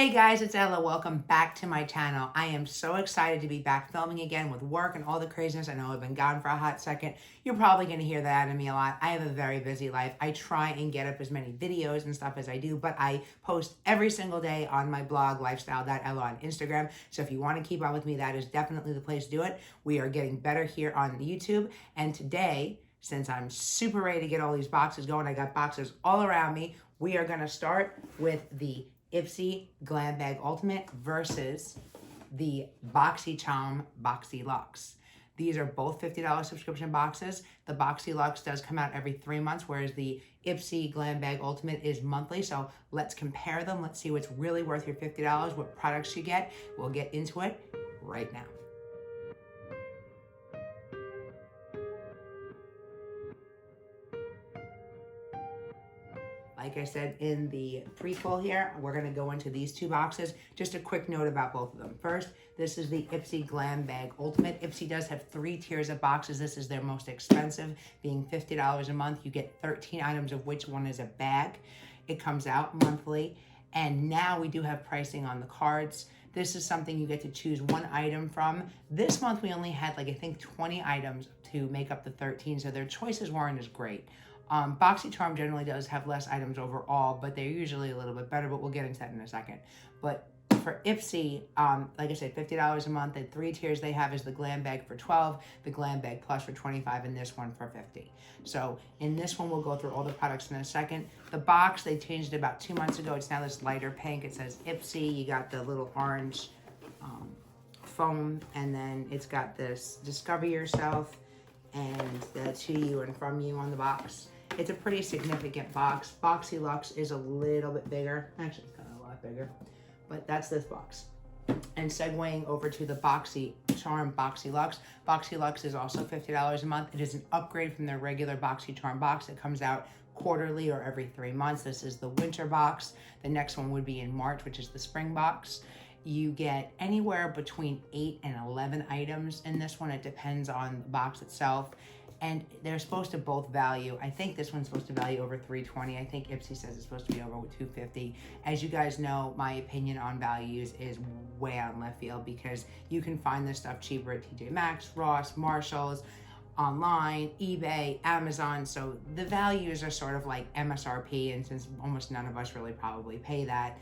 Hey guys, it's Ella. Welcome back to my channel. I am so excited to be back filming again with work and all the craziness. I know I've been gone for a hot second. You're probably going to hear that out of me a lot. I have a very busy life. I try and get up as many videos and stuff as I do, but I post every single day on my blog, lifestyle.ella on Instagram. So if you want to keep up with me, that is definitely the place to do it. We are getting better here on YouTube. And today, since I'm super ready to get all these boxes going, I got boxes all around me. We are going to start with the Ipsy Glam Bag Ultimate versus the BoxyCharm BoxyLuxe. These are both $50 subscription boxes. The BoxyLuxe does come out every 3 months, whereas the Ipsy Glam Bag Ultimate is monthly. So let's compare them. Let's see what's really worth your $50, what products you get. We'll get into it right now. Like I said in the prequel here, we're going to go into these two boxes. Just a quick note about both of them. First, this is the Ipsy Glam Bag Ultimate. Ipsy does have 3 tiers of boxes. This is their most expensive, being $50 a month. You get 13 items, of which one is a bag. It comes out monthly. And now we do have pricing on the cards. This is something you get to choose one item from. This month we only had I think 20 items to make up the 13, so their choices weren't as great. BoxyCharm generally does have less items overall, but they're usually a little bit better, but we'll get into that in a second. But for Ipsy, like I said, $50 a month. The 3 tiers they have is the Glam Bag for $12, the Glam Bag Plus for $25, and this one for $50. So in this one, we'll go through all the products in a second. The box, they changed it about 2 months ago. It's now this lighter pink. It says Ipsy. You got the little orange foam, and then it's got this Discover Yourself and the To You and From You on the box. It's a pretty significant box. BoxyLuxe is a little bit bigger. Actually, it's kind of a lot bigger. But that's this box. And segueing over to the BoxyCharm BoxyLuxe. BoxyLuxe is also $50 a month. It is an upgrade from their regular BoxyCharm box. It comes out quarterly or every 3 months. This is the winter box. The next one would be in March, which is the spring box. You get anywhere between 8 and 11 items in this one. It depends on the box itself. And they're supposed to both value. I think this one's supposed to value over $320. I think Ipsy says it's supposed to be over $250. As you guys know, my opinion on values is way out in left field because you can find this stuff cheaper at TJ Maxx, Ross, Marshalls, online, eBay, Amazon. So the values are sort of like MSRP, and since almost none of us really probably pay that,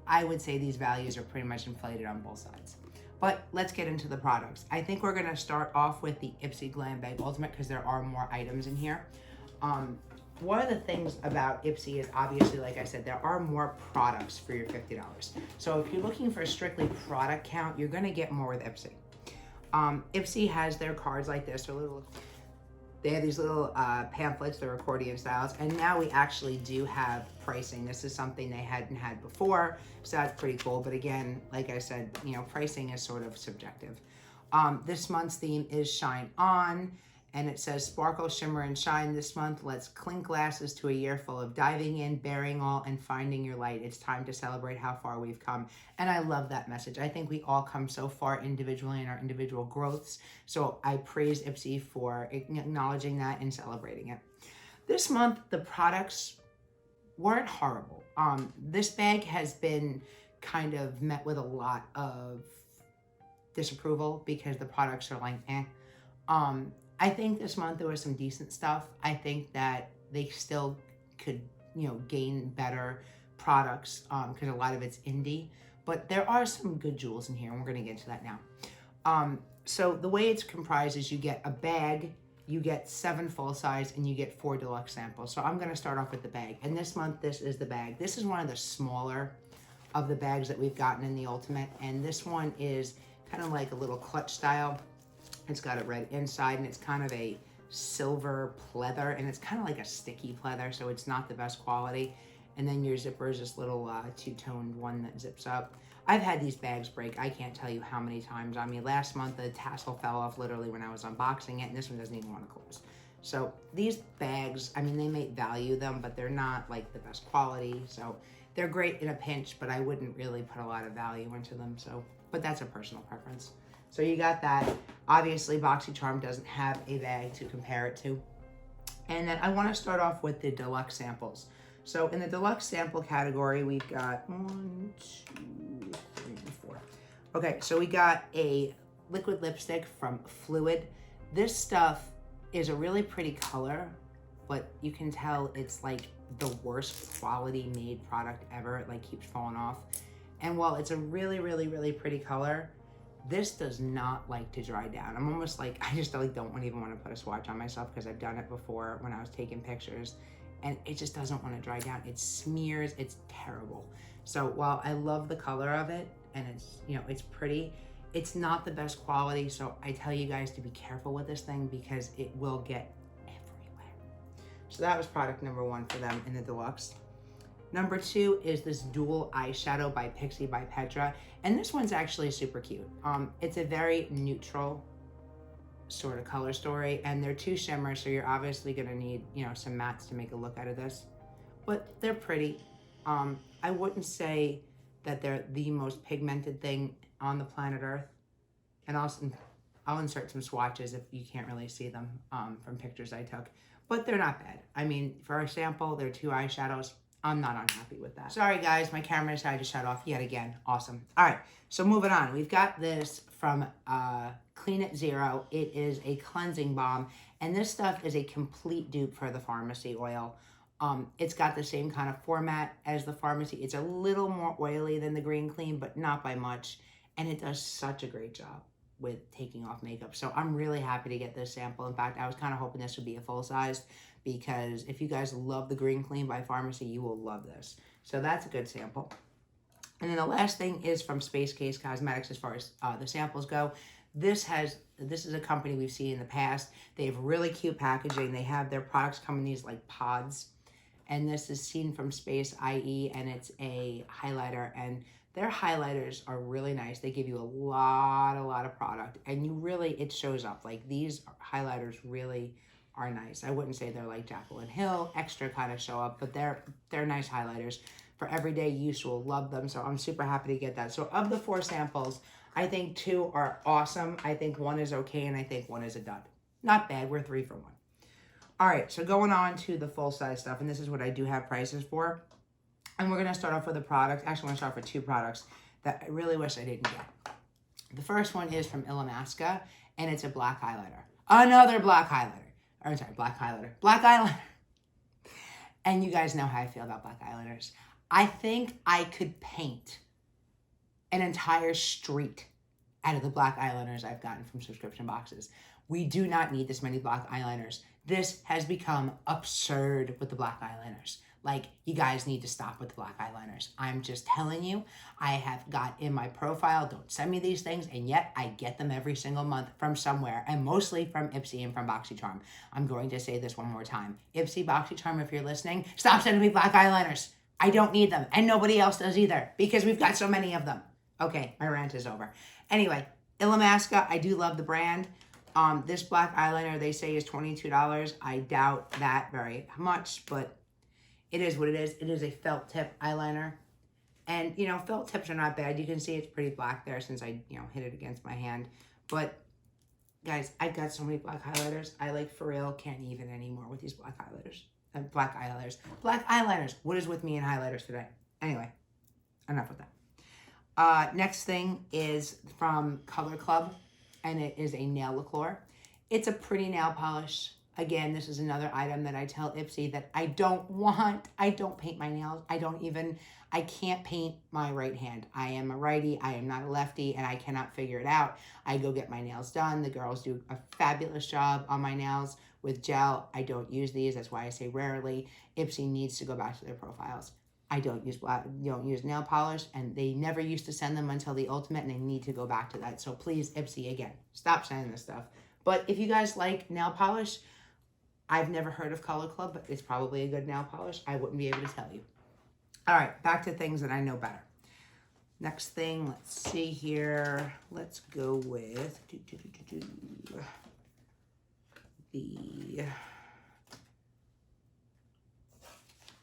I would say these values are pretty much inflated on both sides. But let's get into the products. I think we're gonna start off with the Ipsy Glam Bag Ultimate because there are more items in here. One of the things about Ipsy is obviously, like I said, there are more products for your $50. So if you're looking for a strictly product count, you're gonna get more with Ipsy. Ipsy has their cards like this, they have these little pamphlets, they're accordion styles, and now we actually do have pricing. This is something they hadn't had before, so that's pretty cool. But again, like I said, pricing is sort of subjective. This month's theme is Shine On, and it says Sparkle, Shimmer, and Shine this month. Let's clink glasses to a year full of diving in, bearing all, and finding your light. It's time to celebrate how far we've come. And I love that message. I think we all come so far individually in our individual growths. So I praise Ipsy for acknowledging that and celebrating it. This month, the products weren't horrible. This bag has been kind of met with a lot of disapproval because the products are like, eh. I think this month there was some decent stuff. I think that they still could, gain better products because a lot of it's indie. But there are some good jewels in here, and we're going to get into that now. So the way it's comprised is you get a bag, you get 7 full size, and you get 4 deluxe samples. So I'm going to start off with the bag. And this month, this is the bag. This is one of the smaller of the bags that we've gotten in the Ultimate. And this one is kind of like a little clutch style. It's got a red inside, and it's kind of a silver pleather, and it's kind of like a sticky pleather, so it's not the best quality. And then your zipper is this little two-toned one that zips up. I've had these bags break, I can't tell you how many times. I mean, last month the tassel fell off literally when I was unboxing it, and this one doesn't even want to close. So these bags, I mean, they may value them, but they're not like the best quality. So they're great in a pinch, but I wouldn't really put a lot of value into them. So, but that's a personal preference. So you got that. Obviously, BoxyCharm doesn't have a bag to compare it to. And then I want to start off with the deluxe samples. So in the deluxe sample category, we've got 1, 2, Okay, so we got a liquid lipstick from Fluid. This stuff is a really pretty color, but you can tell it's like the worst quality made product ever. It like keeps falling off. And while it's a really, really, really pretty color, this does not like to dry down. I'm almost like, I just like don't even want to put a swatch on myself because I've done it before when I was taking pictures, and it just doesn't want to dry down. It smears, it's terrible. So while I love the color of it and it's, you know, it's pretty, it's not the best quality. So I tell you guys to be careful with this thing because it will get everywhere. So that was product number 1 for them in the deluxe. Number 2 is this dual eyeshadow by Pixie by Petra. And this one's actually super cute. It's a very neutral sort of color story, and they're 2 shimmers, so you're obviously gonna need, you know, some mattes to make a look out of this. But they're pretty. I wouldn't say that they're the most pigmented thing on the planet Earth. And I'll insert some swatches if you can't really see them from pictures I took. But they're not bad. I mean, for a sample, they're 2 eyeshadows. I'm not unhappy with that. Sorry guys, my camera decided to shut off yet again. Awesome. All right, so moving on. We've got this from Clean It Zero. It is a cleansing balm, and this stuff is a complete dupe for the Pharmacy oil. It's got the same kind of format as the Pharmacy. It's a little more oily than the Green Clean, but not by much, and it does such a great job with taking off makeup. So I'm really happy to get this sample. In fact, I was kind of hoping this would be a full size, because if you guys love the Green Clean by Pharmacy, you will love this. So that's a good sample. And then the last thing is from Space Case Cosmetics as far as the samples go. This is a company we've seen in the past. They have really cute packaging. They have their products come in these like pods. And this is Seen from Space IE, and it's a highlighter. And their highlighters are really nice. They give you a lot of product. And you really, it shows up. Like these highlighters really are nice. I wouldn't say they're like Jaclyn Hill extra kind of show up, but they're nice highlighters. For everyday use, you'll love them. So I'm super happy to get that. So of the 4 samples, I think 2 are awesome. I think 1 is okay, and I think 1 is a dud. Not bad. We're 3 for 1. All right, so going on to the full size stuff, and this is what I do have prices for. And we're gonna start off with a product. Actually, I'm gonna start with 2 products that I really wish I didn't get. The first one is from Illamasqua, and it's a black highlighter. Another black highlighter. I'm sorry, black highlighter. Black eyeliner. And you guys know how I feel about black eyeliners. I think I could paint an entire street out of the black eyeliners I've gotten from subscription boxes. We do not need this many black eyeliners. This has become absurd with the black eyeliners. Like, you guys need to stop with the black eyeliners. I'm just telling you, I have got in my profile, don't send me these things, and yet I get them every single month from somewhere, and mostly from Ipsy and from BoxyCharm. I'm going to say this one more time. Ipsy, BoxyCharm, if you're listening, stop sending me black eyeliners. I don't need them, and nobody else does either, because we've got so many of them. Okay, my rant is over. Anyway, Illamasqua, I do love the brand. This black eyeliner, they say, is $22. I doubt that very much, but it is what it is. It is a felt tip eyeliner. And, you know, felt tips are not bad. You can see it's pretty black there since I, you know, hit it against my hand. But, guys, I've got so many black highlighters. I, like, for real, can't even anymore with these black highlighters. Black eyeliners. Black eyeliners. What is with me in highlighters today? Anyway, enough with that. Next thing is from Color Club, and it is a nail lacquer. It's a pretty nail polish. Again, this is another item that I tell Ipsy that I don't want. I don't paint my nails. I can't paint my right hand. I am a righty. I am not a lefty, and I cannot figure it out. I go get my nails done. The girls do a fabulous job on my nails with gel. I don't use these. That's why I say rarely. Ipsy needs to go back to their profiles. I don't use nail polish, and they never used to send them until the ultimate, and they need to go back to that. So please, Ipsy, again, stop sending this stuff. But if you guys like nail polish, I've never heard of Color Club, but it's probably a good nail polish. I wouldn't be able to tell you. All right, back to things that I know better. Next thing, let's see here. Let's go with the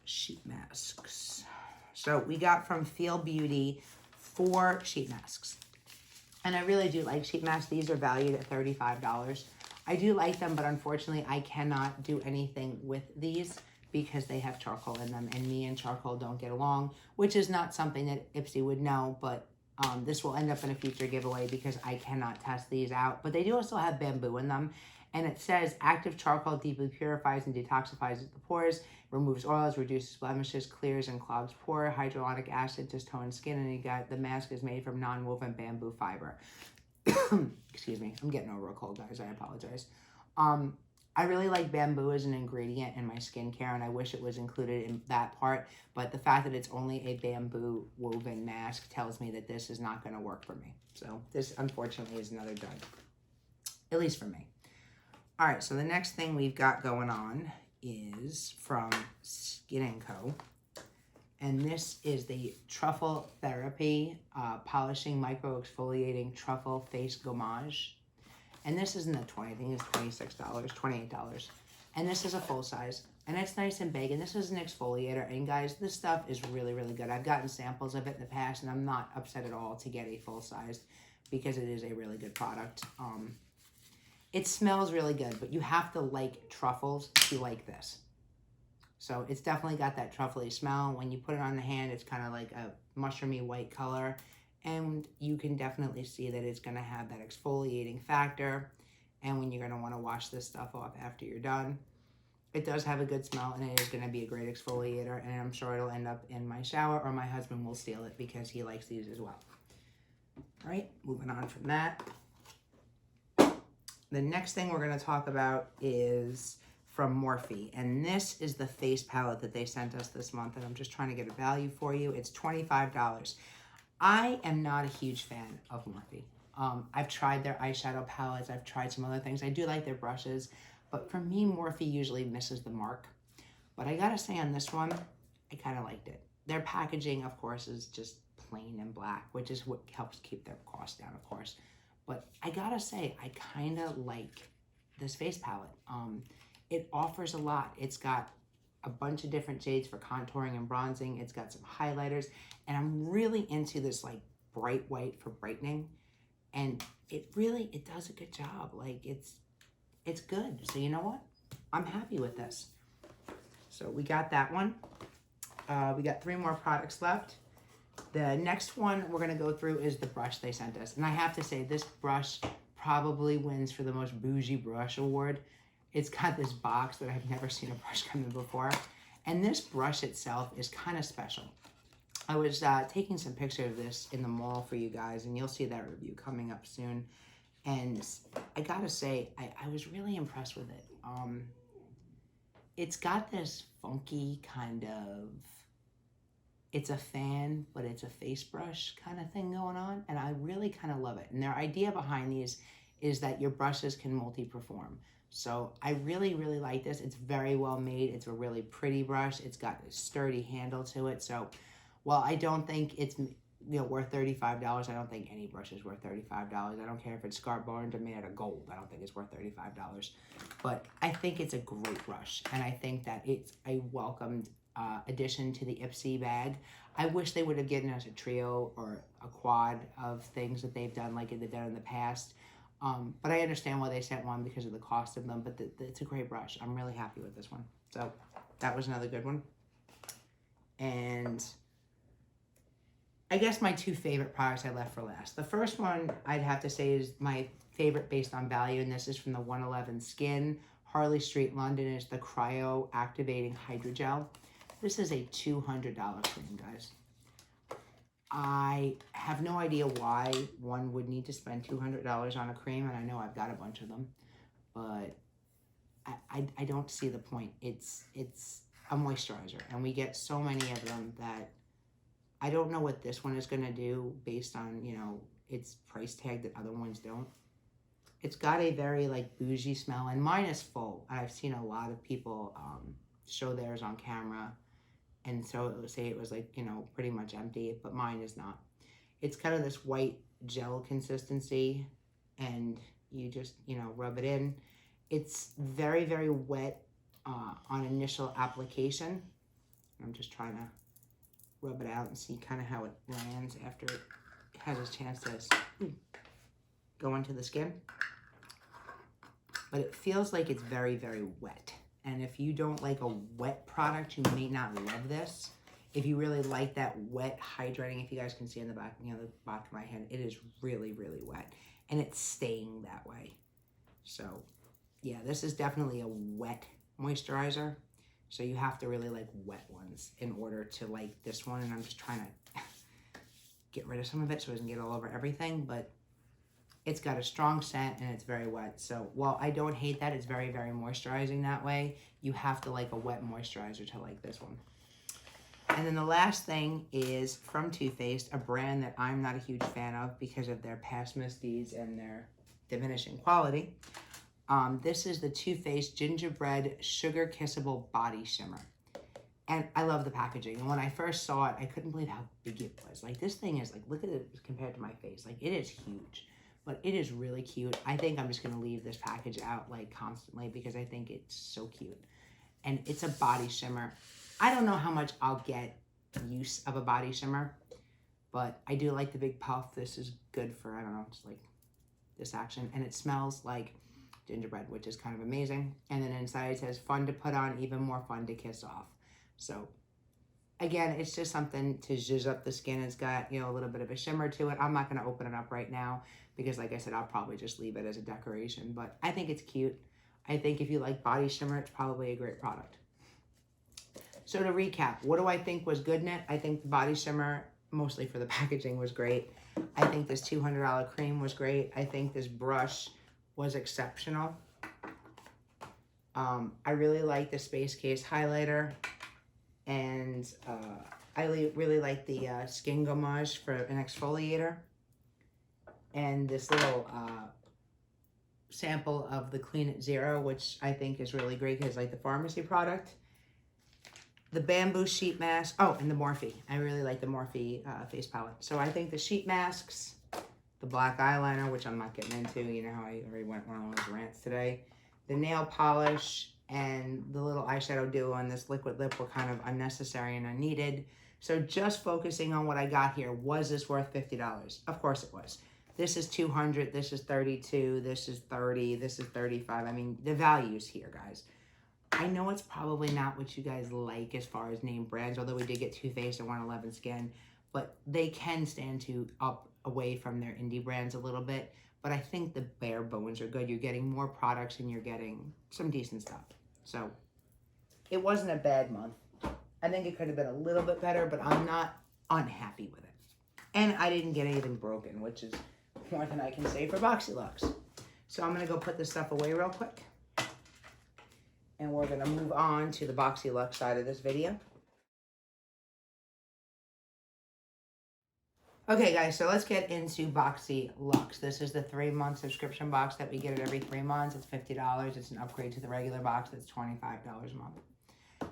sheet masks. So we got from Feel Beauty 4 sheet masks. And I really do like sheet masks. These are valued at $35. I do like them, but unfortunately I cannot do anything with these because they have charcoal in them, and me and charcoal don't get along, which is not something that Ipsy would know, but This will end up in a future giveaway because I cannot test these out. But they do also have bamboo in them. And it says active charcoal deeply purifies and detoxifies the pores, removes oils, reduces blemishes, clears and clogs pore, hyaluronic acid to tone skin, and you got the mask is made from non-woven bamboo fiber. Excuse me, I'm getting over a cold, guys. I apologize. I really like bamboo as an ingredient in my skincare, and I wish it was included in that part, but the fact that it's only a bamboo woven mask tells me that this is not going to work for me. So this, unfortunately, is another dud, at least for me. All right, so the next thing we've got going on is from Skin & Co. And this is the Truffle Therapy Polishing Micro Exfoliating Truffle Face Gommage. And this isn't a 20, I think it's $26, $28. And this is a full size. And it's nice and big. And this is an exfoliator. And guys, this stuff is really, really good. I've gotten samples of it in the past, and I'm not upset at all to get a full size because it is a really good product. It smells really good, but you have to like truffles to like this. So it's definitely got that truffly smell. When you put it on the hand, it's kind of like a mushroomy white color. And you can definitely see that it's going to have that exfoliating factor. And when you're going to want to wash this stuff off after you're done, it does have a good smell, and it is going to be a great exfoliator. And I'm sure it'll end up in my shower, or my husband will steal it because he likes these as well. All right, moving on from that. The next thing we're going to talk about is from Morphe, and this is the face palette that they sent us this month, and I'm just trying to get a value for you. It's $25. I am not a huge fan of Morphe. I've tried their eyeshadow palettes. I've tried some other things. I do like their brushes, but for me, Morphe usually misses the mark. But I gotta say on this one, I kind of liked it. Their packaging, of course, is just plain and black, which is what helps keep their cost down, of course. But I gotta say, I kind of like this face palette. It offers a lot. It's got a bunch of different shades for contouring and bronzing. It's got some highlighters, and I'm really into this like bright white for brightening, and it does a good job. Like it's good. So you know what? I'm happy with this. So we got that one. We got 3 more products left. The next one we're gonna go through is the brush they sent us, and I have to say this brush probably wins for the most bougie brush award. It's got this box that I've never seen a brush come in before. And this brush itself is kind of special. I was taking some pictures of this in the mall for you guys, and you'll see that review coming up soon. And I gotta say, I was really impressed with it. It's got this funky kind of, it's a fan, but it's a face brush kind of thing going on. And I really kind of love it. And their idea behind these is that your brushes can multi-perform. So I really, really like this. It's very well made. It's a really pretty brush. It's got a sturdy handle to it. So while I don't think it's worth $35, I don't think any brush is worth $35. I don't care if it's Scar Barnes or made out of gold. I don't think it's worth $35. But I think it's a great brush. And I think that it's a welcomed addition to the Ipsy bag. I wish they would have given us a trio or a quad of things that they've done like they've done in the past. But I understand why they sent one because of the cost of them, but it's a great brush. I'm really happy with this one. So that was another good one. And I guess my 2 favorite products I left for last. The first one I'd have to say is my favorite based on value, and this is from the 111 Skin, Harley Street, London. It's the Cryo Activating Hydrogel. This is a $200 cream, guys. I have no idea why one would need to spend $200 on a cream, and I know I've got a bunch of them, but I don't see the point. It's a moisturizer, and we get so many of them that I don't know what this one is going to do based on, its price tag that other ones don't. It's got a very, like, bougie smell, and mine is full. I've seen a lot of people show theirs on camera, and so it would say it was, like, pretty much empty, but mine is not. It's kind of this white gel consistency, and you just, rub it in. It's very, very wet on initial application. I'm just trying to rub it out and see kind of how it lands after it has a chance to go into the skin. But it feels like it's very, very wet. And if you don't like a wet product, you may not love this. if you really like that wet hydrating, if you guys can see in the back, you know, the back of my hand, it is really, really wet. And it's staying that way. So, yeah, this is definitely a wet moisturizer. So you have to really like wet ones in order to like this one. And I'm just trying to get rid of some of it so it doesn't get all over everything. But it's got a strong scent and it's very wet. So while I don't hate that, it's very, very moisturizing that way. You have to like a wet moisturizer to like this one. And then the last thing is from Too Faced, a brand that I'm not a huge fan of because of their past misdeeds and their diminishing quality. This is the Too Faced Gingerbread Sugar Kissable Body Shimmer. And I love the packaging. And when I first saw it, I couldn't believe how big it was. Like, this thing is like, look at it compared to my face. Like, it is huge. But it is really cute. I think I'm just going to leave this package out like constantly because I think it's so cute. And it's a body shimmer. I don't know how much I'll get use of a body shimmer, but I do like the big puff. This is good for, I don't know, just like this action. And it smells like gingerbread, which is kind of amazing. And then inside it says fun to put on, even more fun to kiss off. So again, it's just something to zhuzh up the skin. It's got, you know, a little bit of a shimmer to it. I'm not going to open it up right now because like I said, I'll probably just leave it as a decoration, but I think it's cute. I think if you like body shimmer, it's probably a great product. So to recap, what do I think was good in it? I think the body shimmer, mostly for the packaging, was great. I think this $200 cream was great. I think this brush was exceptional. I really like the Space Case highlighter. And I really like the Skin Gommage for an exfoliator. And this little sample of the Clean It Zero, which I think is really great because like the pharmacy product. The bamboo sheet mask. Oh, and the Morphe. I really like the Morphe face palette. So I think the sheet masks, the black eyeliner, which I'm not getting into. You know how I already went on those rants today. The nail polish and the little eyeshadow duo on this liquid lip were kind of unnecessary and unneeded. So just focusing on what I got here, was this worth $50? Of course it was. This is $200, this is $32, this is $30, this is $35. I mean, the value's here, guys. I know it's probably not what you guys like as far as name brands, although we did get Too Faced and 111 Skin, but they can stand to up away from their indie brands a little bit. But I think the bare bones are good. You're getting more products and you're getting some decent stuff. So it wasn't a bad month. I think it could have been a little bit better, but I'm not unhappy with it. And I didn't get anything broken, which is more than I can say for BoxyLuxe. So I'm going to go put this stuff away real quick. And we're going to move on to the BoxyLuxe side of this video. Okay, guys, so let's get into BoxyLuxe. This is the 3-month subscription box that we get it every 3 months. It's $50. It's an upgrade to the regular box that's $25 a month.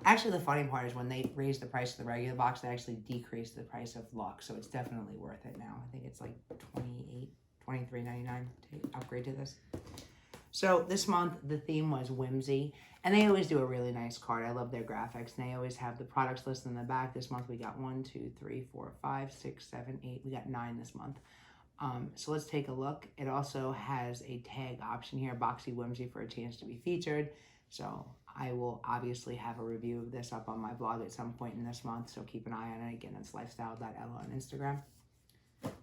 Actually, the funny part is when they raised the price of the regular box, they actually decreased the price of Luxe, so it's definitely worth it now. I think it's like $23.99 to upgrade to this. So this month, the theme was whimsy, and they always do a really nice card. I love their graphics, and they always have the products listed in the back. This month, we got 1, 2, 3, 4, 5, 6, 7, 8. We got 9 this month. So let's take a look. It also has a tag option here, Boxy Whimsy, for a chance to be featured. So I will obviously have a review of this up on my blog at some point in this month, so keep an eye on it. Again, it's lifestyle.ella on Instagram.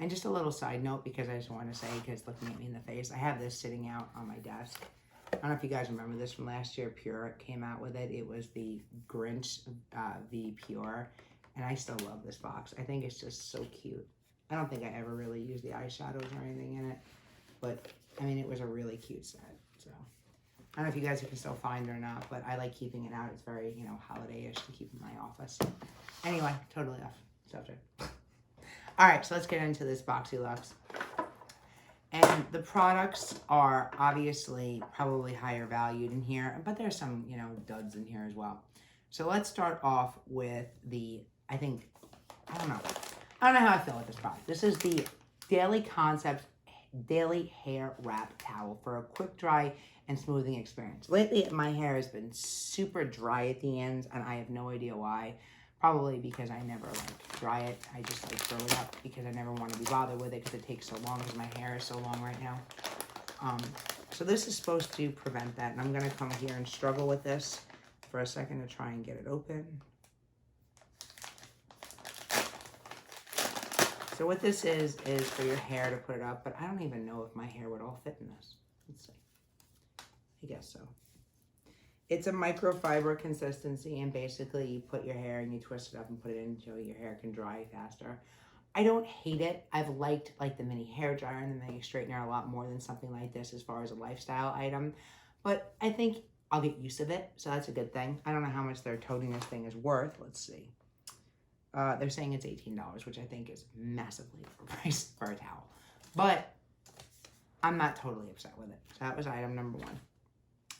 And just a little side note, because I just want to say, because looking at me in the face, I have this sitting out on my desk. I don't know if you guys remember this from last year. Pure came out with it. It was the Grinch V Pure, and I still love this box. I think it's just so cute. I don't think I ever really used the eyeshadows or anything in it, but I mean, it was a really cute set. So I don't know if you guys can still find it or not, but I like keeping it out. It's very, you know, holiday-ish to keep in my office. Anyway, totally off subject. All right, so let's get into this BoxyLuxe. And the products are obviously probably higher valued in here, but there's some, you know, duds in here as well. So let's start off with the, I don't know how I feel with this product. This is the Daily Concepts Daily Hair Wrap Towel for a quick dry and smoothing experience. Lately, my hair has been super dry at the ends, and I have no idea why. Probably because I never like dry it. I just like throw it up because I never want to be bothered with it because it takes so long because my hair is so long right now. So this is supposed to prevent that, and I'm going to come here and struggle with this for a second to try and get it open. So what this is for your hair to put it up, but I don't even know if my hair would all fit in this. Let's see. I guess so. It's a microfiber consistency, and basically you put your hair and you twist it up and put it in so your hair can dry faster. I don't hate it. I've liked like the mini hair dryer and the mini straightener a lot more than something like this as far as a lifestyle item. But I think I'll get used to it, so that's a good thing. I don't know how much their toting this thing is worth. Let's see. They're saying it's $18, which I think is massively overpriced for a towel. But I'm not totally upset with it. So that was item number 1.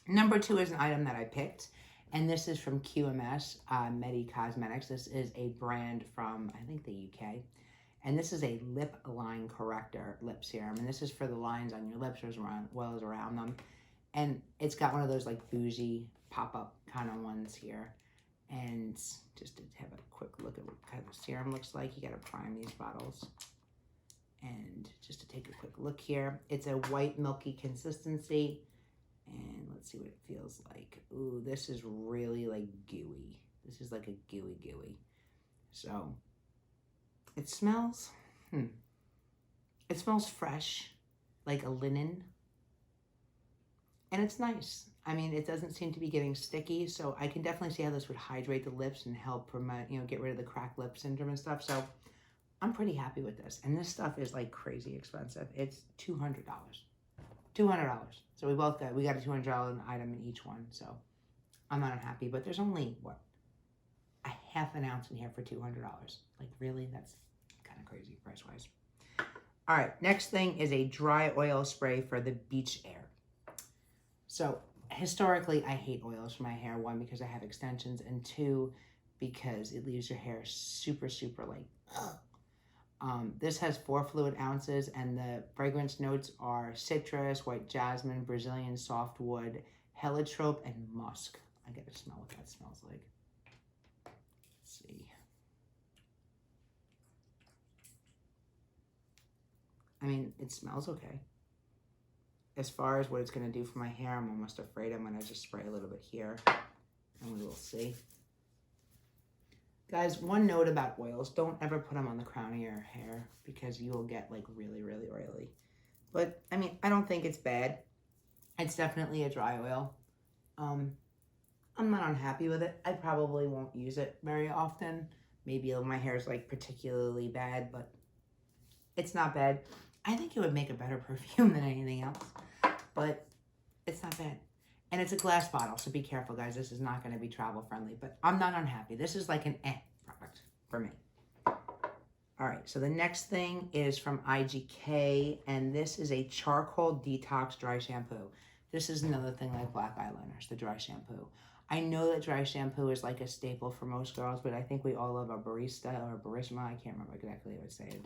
Number 2 is an item that I picked, and this is from QMS, Medi Cosmetics. This is a brand from, I think, the UK. And this is a lip line corrector lip serum. And this is for the lines on your lips as well as around them. And it's got one of those like bougie pop-up kind of ones here. And just to have a quick look at what kind of serum looks like, you got to prime these bottles. And just to take a quick look here, it's a white milky consistency. And let's see what it feels like. Ooh, this is really like gooey. This is like a gooey. So it smells, it smells fresh, like a linen. And it's nice. I mean, it doesn't seem to be getting sticky, so I can definitely see how this would hydrate the lips and help promote, get rid of the cracked lip syndrome and stuff. So I'm pretty happy with this. And this stuff is like crazy expensive. It's $200. $200. So we got a $200 item in each one. So I'm not unhappy, but there's only, what, a half an ounce in here for $200. Like, really? That's kind of crazy price-wise. All right, next thing is a dry oil spray for the beach air. So historically, I hate oils for my hair. 1, because I have extensions, and 2, because it leaves your hair super, super like, this has 4 fluid ounces, and the fragrance notes are citrus, white jasmine, Brazilian softwood, heliotrope, and musk. I gotta smell what that smells like. Let's see. I mean, it smells okay. As far as what it's gonna do for my hair, I'm almost afraid I'm gonna just spray a little bit here, and we will see. Guys, one note about oils, don't ever put them on the crown of your hair because you will get like really, really oily. But I mean, I don't think it's bad. It's definitely a dry oil. I'm not unhappy with it. I probably won't use it very often. Maybe my hair is like particularly bad, but it's not bad. I think it would make a better perfume than anything else, but it's not bad. And it's a glass bottle, so be careful, guys. This is not going to be travel friendly, but I'm not unhappy. This is like an product for me. All right, so the next thing is from IGK, and this is a charcoal detox dry shampoo. This is another thing like black eyeliners, the dry shampoo. I know that dry shampoo is like a staple for most girls, but I think we all love a barista or a barista. I can't remember exactly how I would say it.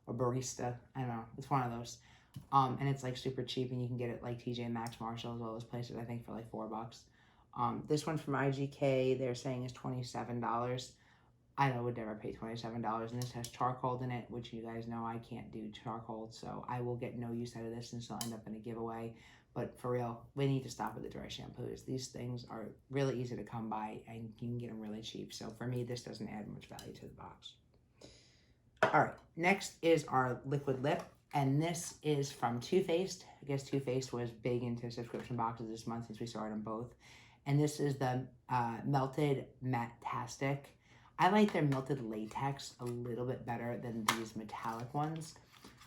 A barista, I don't know. It's one of those. And it's like super cheap, and you can get it like TJ Maxx, Marshalls, all those places, I think for like $4. This one from IGK, they're saying is $27. I would never pay $27, and this has charcoal in it, which you guys know I can't do charcoal, so I will get no use out of this, and this will end up in a giveaway. But for real, we need to stop with the dry shampoos. These things are really easy to come by, and you can get them really cheap. So for me, this doesn't add much value to the box. All right, next is our liquid lip. And this is from Too Faced. I guess Too Faced was big into subscription boxes this month since we started them both. And this is the Melted Matte-tastic. I like their Melted Latex a little bit better than these metallic ones.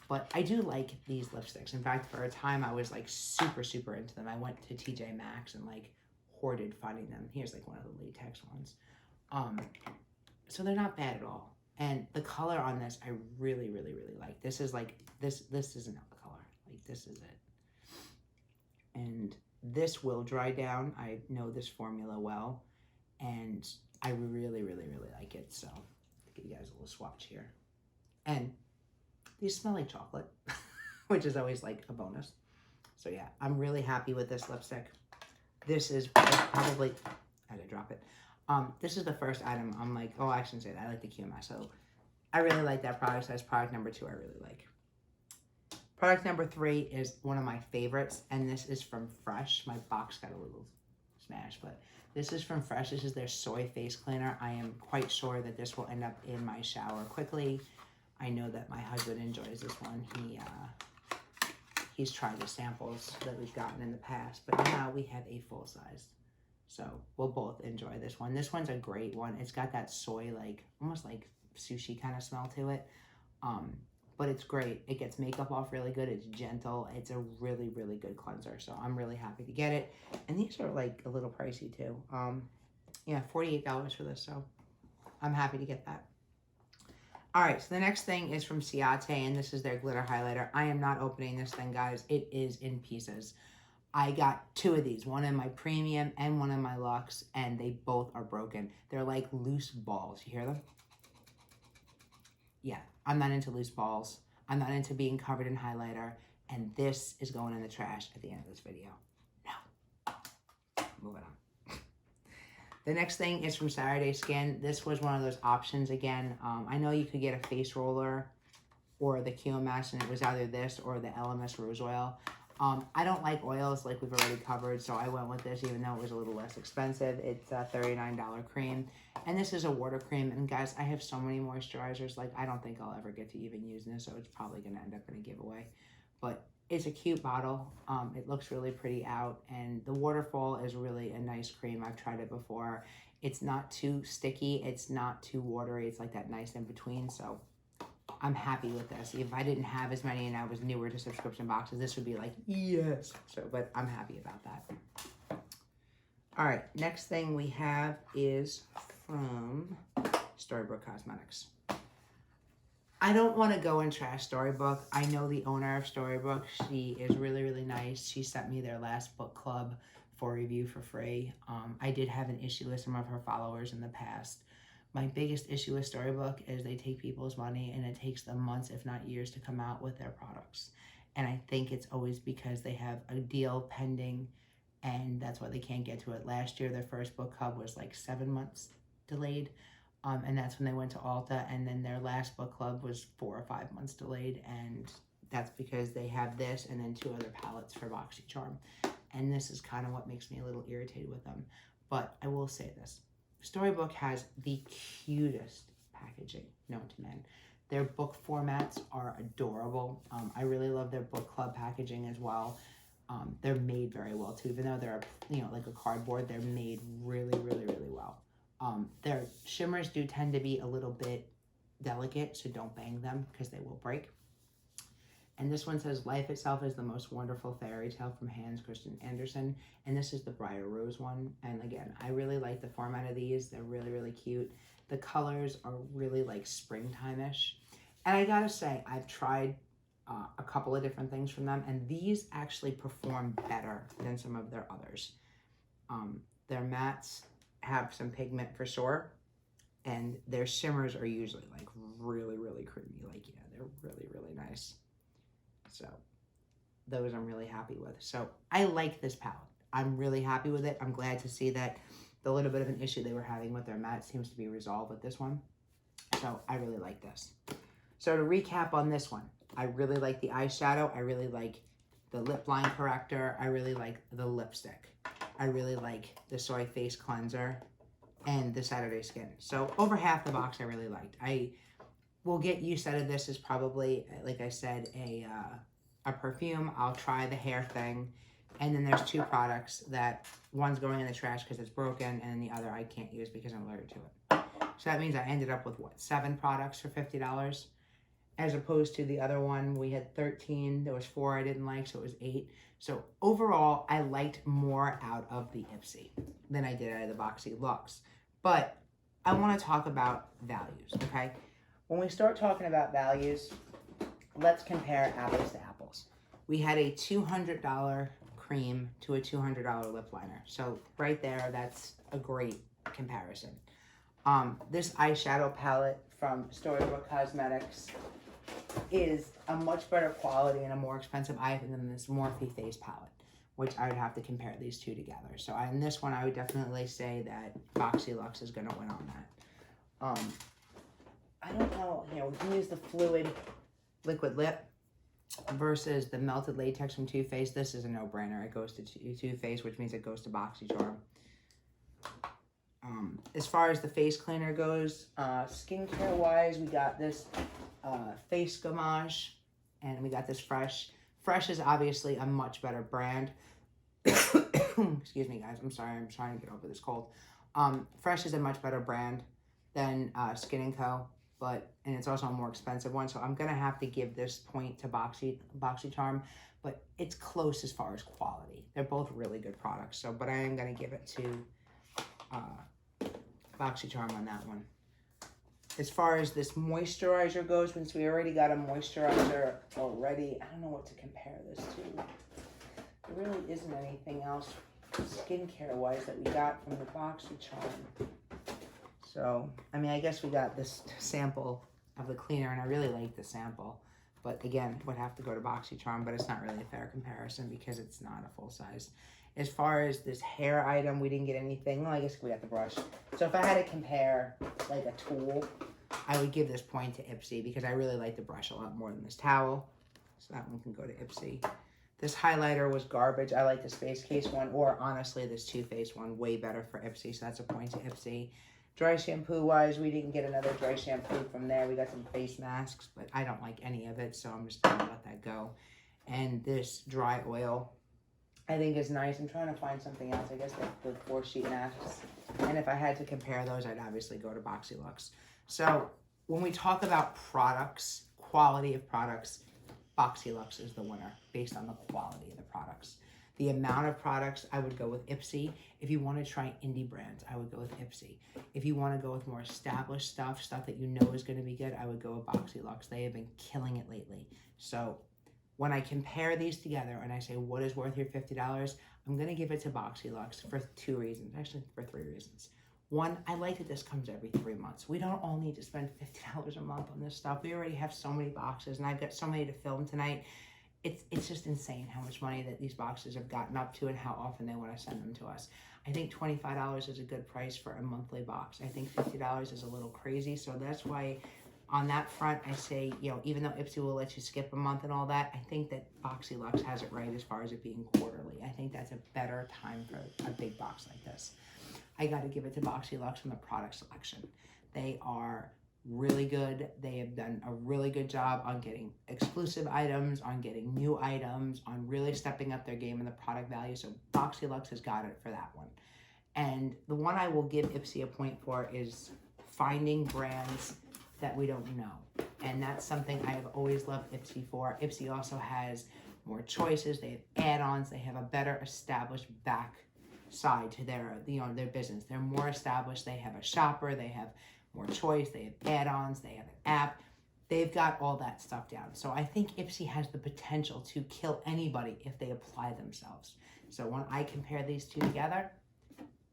But I do like these lipsticks. In fact, for a time, I was like super, super into them. I went to TJ Maxx and like hoarded finding them. Here's like one of the latex ones. So they're not bad at all. And the color on this, I really, really, really like. This is like, this isn't the color. Like, this is it. And this will dry down. I know this formula well. And I really, really, really like it. So, I'll give you guys a little swatch here. And these smell like chocolate, which is always like a bonus. So, yeah, I'm really happy with this lipstick. This is probably, I had to drop it. This is the first item I'm like, oh, I shouldn't say that. I like the QMS. So I really like that product. So that's product number 2 I really like. Product number 3 is one of my favorites. And this is from Fresh. My box got a little smashed, but this is from Fresh. This is their soy face cleaner. I am quite sure that this will end up in my shower quickly. I know that my husband enjoys this one. He's tried the samples that we've gotten in the past, but now we have a full size. So we'll both enjoy this one. This one's a great one. It's got that soy, like almost like sushi kind of smell to it. But it's great. It gets makeup off really good. It's gentle. It's a really, really good cleanser. So I'm really happy to get it. And these are like a little pricey too. Yeah, $48 for this. So I'm happy to get that. All right, so the next thing is from Ciate, and this is their glitter highlighter. I am not opening this thing, guys. It is in pieces. I got two of these, one in my premium and one in my luxe, and they both are broken. They're like loose balls. You hear them? Yeah, I'm not into loose balls. I'm not into being covered in highlighter, and this is going in the trash at the end of this video. No. Moving on. The next thing is from Saturday Skin. This was one of those options again. I know you could get a face roller or the QMS, and it was either this or the LMS Rose Oil. I don't like oils like we've already covered, so I went with this even though it was a little less expensive. It's a $39 cream, and this is a water cream. And guys, I have so many moisturizers, like I don't think I'll ever get to even using this, so it's probably going to end up in a giveaway. But it's a cute bottle. It looks really pretty out, and the waterfall is really a nice cream. I've tried it before. It's not too sticky. It's not too watery. It's like that nice in between, so I'm happy with this. If I didn't have as many and I was newer to subscription boxes, this would be like, yes. So, but I'm happy about that. All right, next thing we have is from Storybook Cosmetics. I don't want to go and trash Storybook. I know the owner of Storybook. She is really, really nice. She sent me their last book club for review for free. I did have an issue with some of her followers in the past. My biggest issue with Storybook is they take people's money, and it takes them months, if not years, to come out with their products. And I think it's always because they have a deal pending, and that's why they can't get to it. Last year, their first book club was like 7 months delayed. And that's when they went to Ulta, and then their last book club was 4 or 5 months delayed, and that's because they have this and then 2 other palettes for BoxyCharm. And this is kind of what makes me a little irritated with them. But I will say this. Storybook has the cutest packaging known to man. Their book formats are adorable. I really love their book club packaging as well. They're made very well too, even though they're, like a cardboard, they're made really, really, really well. Their shimmers do tend to be a little bit delicate, so don't bang them because they will break. And this one says, life itself is the most wonderful fairy tale from Hans Christian Andersen. And this is the Briar Rose one. And again, I really like the format of these. They're really, really cute. The colors are really like springtime-ish. And I gotta say, I've tried a couple of different things from them, and these actually perform better than some of their others. Their mattes have some pigment for sure, and their shimmers are usually like really, really creamy. Like, yeah, they're really, really nice. So those I'm really happy with. So I like this palette. I'm really happy with it. I'm glad to see that the little bit of an issue they were having with their matte seems to be resolved with this one. So I really like this. So to recap on this one, I really like the eyeshadow. I really like the lip line corrector. I really like the lipstick. I really like the soy face cleanser and the Saturday Skin. So over half the box I really liked. I will get used out of this is probably, like I said, a perfume. I'll try the hair thing. And then there's 2 products that one's going in the trash because it's broken, and the other I can't use because I'm allergic to it. So that means I ended up with, what, 7 products for $50? As opposed to the other one, we had 13. There was 4 I didn't like, so it was 8. So overall, I liked more out of the Ipsy than I did out of the BoxyLuxe. But I want to talk about values, okay? When we start talking about values, let's compare apples to apples. We had a $200 cream to a $200 lip liner. So right there, that's a great comparison. This eyeshadow palette from Storybook Cosmetics is a much better quality and a more expensive item than this Morphe face palette, which I would have to compare these 2 together. So in this one, I would definitely say that BoxyLuxe is going to win on that. I don't know, we can use the fluid liquid lip versus the melted latex from Too Faced. This is a no-brainer. It goes to Too Faced, which means it goes to BoxyCharm. As far as the face cleaner goes, skincare-wise, we got this face gommage, and we got this Fresh. Fresh is obviously a much better brand. Excuse me, guys. I'm sorry. I'm trying to get over this cold. Fresh is a much better brand than Skin & Co. And it's also a more expensive one. So I'm going to have to give this point to BoxyCharm. But it's close as far as quality. They're both really good products. So, but I am going to give it to BoxyCharm on that one. As far as this moisturizer goes, since we already got a moisturizer already, I don't know what to compare this to. There really isn't anything else skincare-wise that we got from the BoxyCharm. So, I mean, I guess we got this sample of the cleaner, and I really like the sample. But again, would have to go to BoxyCharm, but it's not really a fair comparison because it's not a full size. As far as this hair item, we didn't get anything. Well, I guess we got the brush. So if I had to compare like a tool, I would give this point to Ipsy because I really like the brush a lot more than this towel. So that one can go to Ipsy. This highlighter was garbage. I like the Space Case one, or honestly, this Too Faced one way better for Ipsy. So that's a point to Ipsy. Dry shampoo wise, we didn't get another dry shampoo from there. We got some face masks, but I don't like any of it, so I'm just gonna let that go. And this dry oil, I think is nice. I'm trying to find something else. I guess the 4-sheet masks. And if I had to compare those, I'd obviously go to BoxyLuxe. So when we talk about products, quality of products, BoxyLuxe is the winner based on the quality of the products. The amount of products, I would go with Ipsy. If you want to try indie brands, I would go with Ipsy. If you want to go with more established stuff that you know is going to be good, I would go with BoxyLuxe. They have been killing it lately. So when I compare these together and I say, what is worth your $50? I'm going to give it to BoxyLuxe for 2 reasons. Actually, for 3 reasons. One, I like that this comes every 3 months. We don't all need to spend $50 a month on this stuff. We already have so many boxes, and I've got so many to film tonight. It's just insane how much money that these boxes have gotten up to and how often they want to send them to us. I think $25 is a good price for a monthly box. I think $50 is a little crazy, so that's why on that front, I say, you know, even though Ipsy will let you skip a month and all that, I think that BoxyLuxe has it right as far as it being quarterly. I think that's a better time for a big box like this. I got to give it to BoxyLuxe from the product selection. They are really good. They have done a really good job on getting exclusive items, on getting new items, on really stepping up their game in the product value. So BoxyLuxe has got it for that one. And the one I will give Ipsy a point for is finding brands that we don't know. And that's something I have always loved Ipsy for. Ipsy also has more choices. They have add-ons. They have a better established back side to their, their business. They're more established. They have a shopper. They have more choice, they have add-ons, they have an app, they've got all that stuff down. So I think Ipsy has the potential to kill anybody if they apply themselves. So when I compare these two together,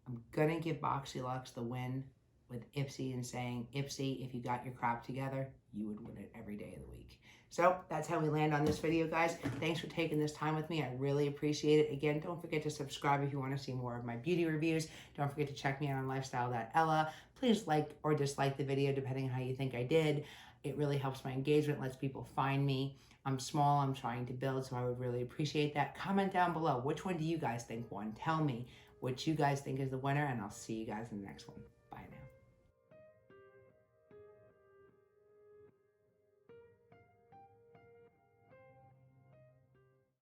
I'm gonna give BoxyLuxe the win with Ipsy and saying, Ipsy, if you got your crap together, you would win it every day of the week. So that's how we land on this video, guys. Thanks for taking this time with me. I really appreciate it. Again, don't forget to subscribe if you want to see more of my beauty reviews. Don't forget to check me out on lifestyle.ella. Please like or dislike the video depending on how you think I did. It really helps my engagement, lets people find me. I'm small, I'm trying to build, so I would really appreciate that. Comment down below, which one do you guys think won? Tell me what you guys think is the winner, and I'll see you guys in the next one.